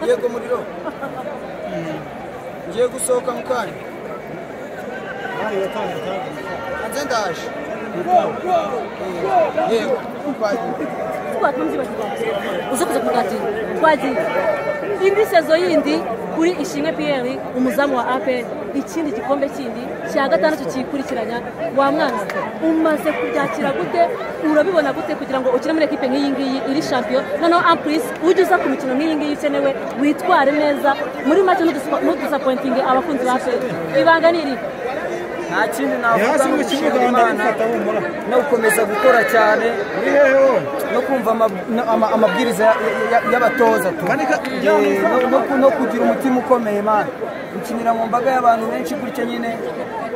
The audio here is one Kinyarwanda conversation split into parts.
yego muriro ngiye gusohoka mu kanya hanze ndaje yego uza kuza kugatira twagiye indi sezo yindi kuri Ishimwe Pierre umuzamu wa APR ikindi gikombe kindi cya gatandatu kikurikiranya wa mwana umaze kubyakira gute urabibona gute kugira ngo ukine muri equipe nk'iyi ngiyi iri champion noneho en plus uje uza ku mikino nk'iyi ngiyi ukenewe witware neza muri match no disappointing abakunzi ba APR ibanga niri nta kindi navuga no gukomeza gukora cyane no kumva amabwiriza y'abatoza no kugira umutima ukomeye man gukinira mu mbaga y'abantu benshi gutya nyine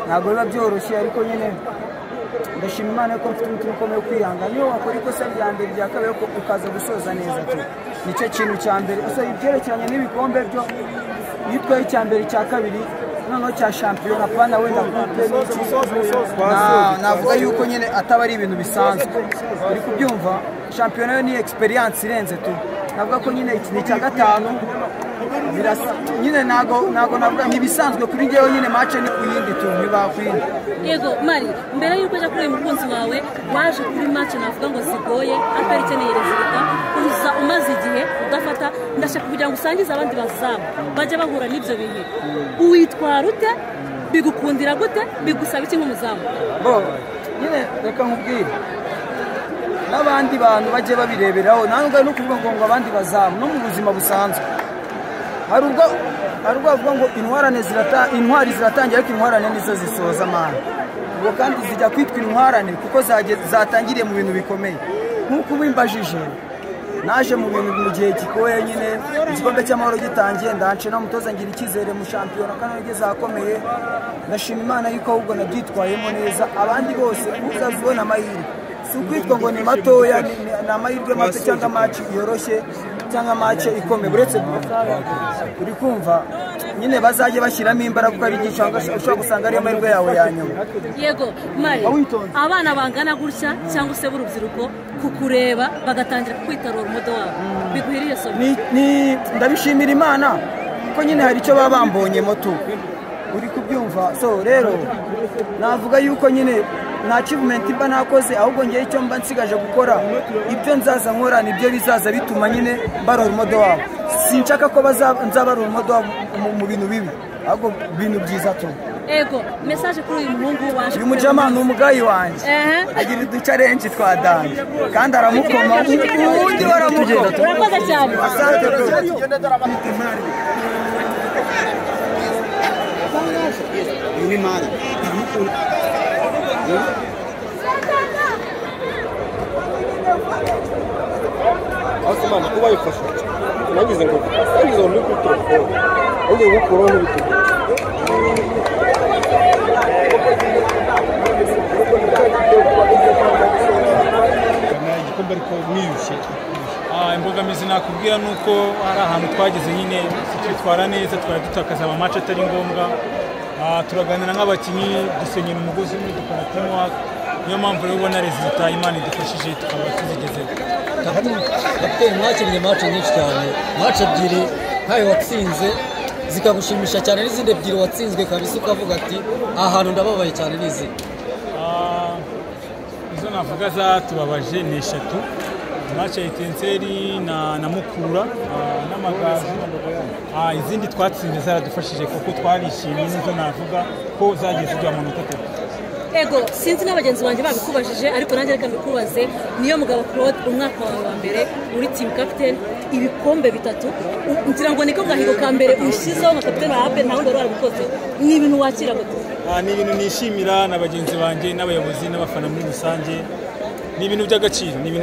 ntabwo biba byoroshye ariko nyine ndashima Imana ko mfite umutima ukomeye kwihanga niyo wakora ikosa rya mbere rya kabiri ko ukaza gusoza neza tu nicyo kintu cya mbere usaba ibyerekeranye n'ibikombe byo yitwaye icya mbere cya kabiri noneho cya shampiyona pana wenda navuga yuko nyine ataba ari ibintu bisanzwe uri kubyumva shampiyona yo ni experience irenze tu navuga ko nyine iki ni cya gatanu nyine nago navuga ntibisanzwe kuri ngewe nyine match ni kuyindi tu ntibakwindi yego mari mbere yuko aje kuri umukunzi wawe waje kuri match navuga ngo zigoye APR ikeneye resulta uza umaze igihe udafata ndashaka kugira ngo usangize abandi bazamu baje bahura n'ibyo bihe uwitwara ute bigukundira gute bigusaba iki nk'umuzamu bo nyine reka nkubwire n'abandi bantu baje babireberaho ntabwo no kuvuga ngo abandi bazamu no mu buzima busanzwe hari ubwo avuga ngo intwari ziratangira ariko intwarane nizo zisoza amana ubwo kandi zijya kwitwa intwarane kuko zatangiriye mu bintu bikomeye nk'uko ubimbajije naje mu bintu mu gihe gikomeye nyine igikombe cy'amahoro gitangiye ndance no mutoza ngira icyizere mu shampiyona kandi ugeze ahakomeye ndashima Imana yuko ahubwo nabyitwayemo neza abandi bose uzazibona amahirwe si ukwitwa ngo ni matoya ni amahirwe mato cyangwa match yoroshye cyangwa match ikomeye uretse uri kumva nyine bazajye bashyiramo imbaraga kuko ari byinshi ushobora gusanga ariyo mahirwe yawe ya nyuma yego mari abana bangana gutya cyangwa se b'urubyiruko kukureba bagatangira kwita role model wabo biguhiriye somo ndabishimira Imana kuko nyine hari icyo baba bambonyemo tu uri kubyumva so rero navuga yuko nyine nta achievement mba nakoze ahubwo ngiye icyo mba nsigaje gukora ibyo nzaza nkora nibyo bizaza bituma nyine mbarora umudo wabo sinshaka ko nzabarora umudo mu bintu bibi ahubwo bintu byiza tu ego message kuri uyu muhungu waje uyu mujama ni umugayi wanjye agira uduchallenge twa danje kandi aramukoma ubundi baramukoma urakoze cyane asante ni mari Asmana kuba yifasha nagize ngo muri telefone undi gukora n'ibitego igikombe ariko mwiyushye imbogamizi nakubwira nuko hari ahantu twageze nyine twitwara neza twari dutakaza amamatch atari ngombwa turaganira nk'abakinnyi dusenyera umugozi umwe dukora teamwork niyo mpamvu rero ubona resultat Imana idufashije tukaba tuzigezeho kapiteni mwakinnye match nyinshi cyane match ebyiri nkayo watsinze zikagushimisha cyane n'izindi ebyiri watsinzwe kabisa ukavuga ati aha hantu ndababaye cyane n'izi izo navuga zatubabaje ni eshatu match ya Etenseri na Mukura n'Amagaju izindi twatsinze zaradufashije kuko twarishimye nizo navuga ko zagiye zijya mu manota atatu ego sinzi n'abagenzi banjye babikubajije ariko nanjye reka mbikubaze niyo mugabo Claude umwaka wawe wa mbere uri team captain ibikombe bitatu ngira ngo niko gahigo ka mbere ushizeho nka captain wa APR nta wundi wari warabikoze ni ibintu wakira gute ni ibintu nishimira n'abagenzi banjye n'abayobozi n'abafana muri rusange ni ibintu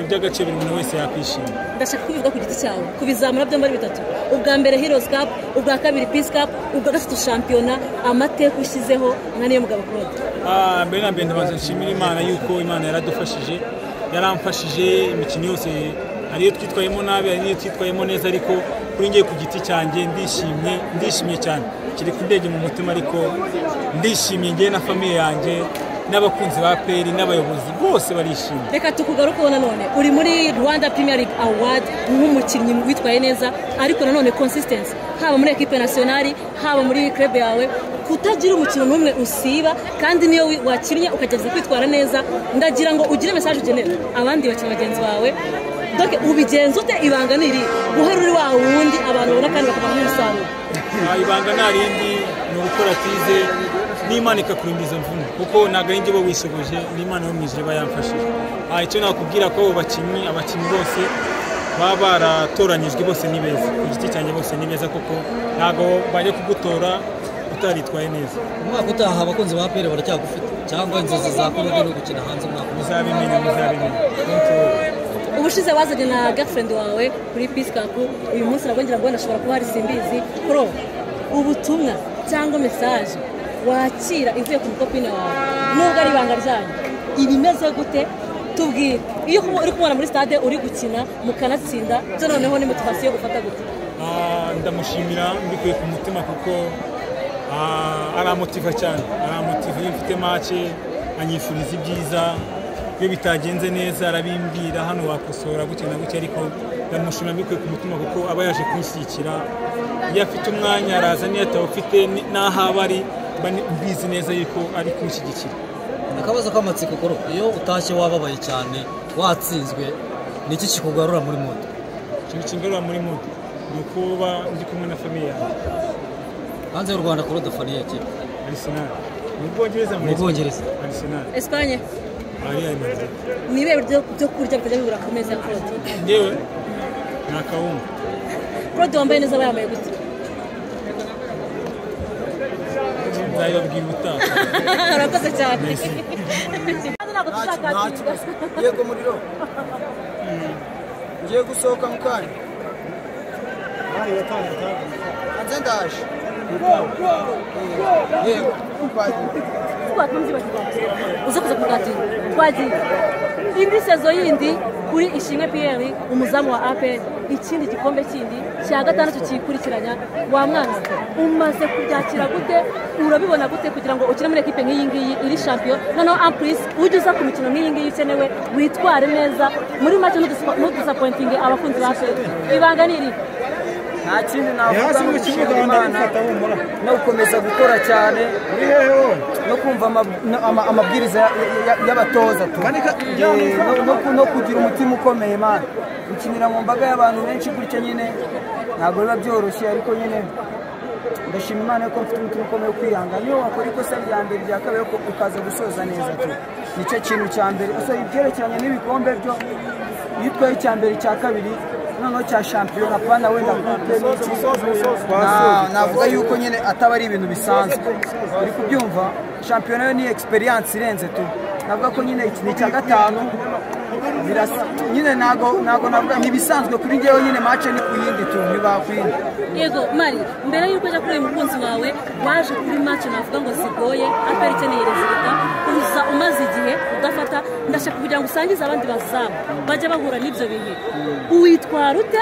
by'agaciro buri muntu wese yakwishima ndashaka kubivuga ku giti cyawe kubizamura byombi ari bitatu ubwa mbere Heroes Cup ubwa kabiri Peace Cup ubwa gatatu shampiyona amateka ushyizeho nka niyo mugabo Claude mbere na mbere ndabanza nshimira Imana yuko Imana yaradufashije yaramfashije imikino yose ariyo twitwayemo nabi ariyo twitwayemo neza ariko kuri ngiye ku giti cyanjye ndishimye cyane kiri kundege mu mutima ariko ndishimye ngiye na famille yanjye n'abakunzi ba APR n'abayobozi bose barishimye. Reka tukugarukeho nanone uri muri Rwanda Premier League Award nk'umukinnyi witwaye neza ariko nanone consistency haba muri equipe nationale haba muri club yawe kutagira umukino n'umwe usiba kandi niyo wakinnye ukageza kwitwara neza ndagira ngo ugire message ugenera abandi bakina bagenzi bawe donc ubigenza ute ibanga niri guhera uri wa wundi abantu babona kandi bakabona umusaruro. Ibanga narindi ni ugukora tize n'Imana ikakurindiza mvuno kuko ntabwo ari njye bo wisogoje n'Imana yo mwijire bayamfashije. Icyo nakubwira ko abakinnyi bose baba baratoranyijwe bose ni beza ku giti cyanjye bose ni beza kuko ntabwo bajya kugutora utaritwaye neza. Umwaka utaha abakunzi ba APR baracyagufite cyangwa inzozi za Claude no gukina hanze umwaka muzabimenya. Ubushize wazanye na girlfriend wawe kuri Peace Cup uyu munsi nabongera ngo ndashobora kuba hari simbizi pro ubutumwa cyangwa message wakira ivuye ku mukopine wawe nubwo ari ibanga ryanyu ibimeze gute tubwire iyo uri kumwana muri stade uri gukina mukanatsinda byo noneho ni motivation gufata gute. Ndamushimira mbikuye ku mutima kuko aramotiva cyane aramotiva iyo mfite match anyifuriza ibyiza iyo bitagenze neza arabimbwira hano wakosora gutya na gutya ariko ndamushimira mbikuye ku mutima kuko aba yaje kunshyigikira iyo afite umwanya araza niyo atawufite n'aho aba ari mbizi neza yuko ari kunshyigikira. Akabazo k'amatsiko koro iyo utashye wababaye cyane watsinzwe niki kikugarura muri moto? Ikintu kingarura muri moto ni ukuba ndi kumwe na famiye yanjye. Hanze y'u Rwanda kuri dafani yake Arsenal mu Bwongereza Arsenal Espagne Real Madrid nibe byo kurya bitajya bibura kumeza Claude. Ndewe nakawumva Claude wambaye neza bayambaye gute? nzayibabwira ubutaha. Urakoze cyane. Yego muriro ngiye gusohoka mu kanya hanze ndaje yego uza kuza kugatira twagiye indi sezo yindi kuri Ishimwe Pierre umuzamu wa APR ikindi gikombe kindi cya gatandatu kikurikiranya wa mwana umaze kubyakira gute urabibona gute kugira ngo ukine muri equipe nk'iyi ngiyi iri champion noneho en plus ujye uza ku mikino nk'iyi ngiyi ukenewe witware neza muri make no disappointing abakunzi ba APR ibanga ni iri nta kindi navuga mu gushimira Imana no gukomeza gukora cyane no kumva amabwiriza y'abatoza no kugira umutima ukomeye Imana gukinira mu mbaga y'abantu benshi gutya nyine ntabwo biba byoroshye ariko nyine ndashima Imana ko mfite umutima ukomeye kwihanga niyo wakora ikosa rya mbere rya kabiri ko ukaza gusoza neza tu nicyo kintu cya mbere ibyerekeranye n'ibikombe byo yitwaye icya mbere cya kabiri noneho cya shampiyona pana wenda navuga yuko nyine ataba ari ibintu bisanzwe uri kubyumva shampiyona yo ni experience irenze tu navuga ko nyine iki ni cya gatanu nyine nago navuga ntibisanzwe kuri njyewe nyine match ni ku yindi tu ntibakwindi. Yego Mari mbere yuko ajya kuri umukunzi wawe waje kuri match navuga ngo sigoye APR ikeneye resulta uza umaze igihe udafata ndashaka kugira ngo usangize abandi bazamu bajya bahura n'ibyo bihe uwitwara ute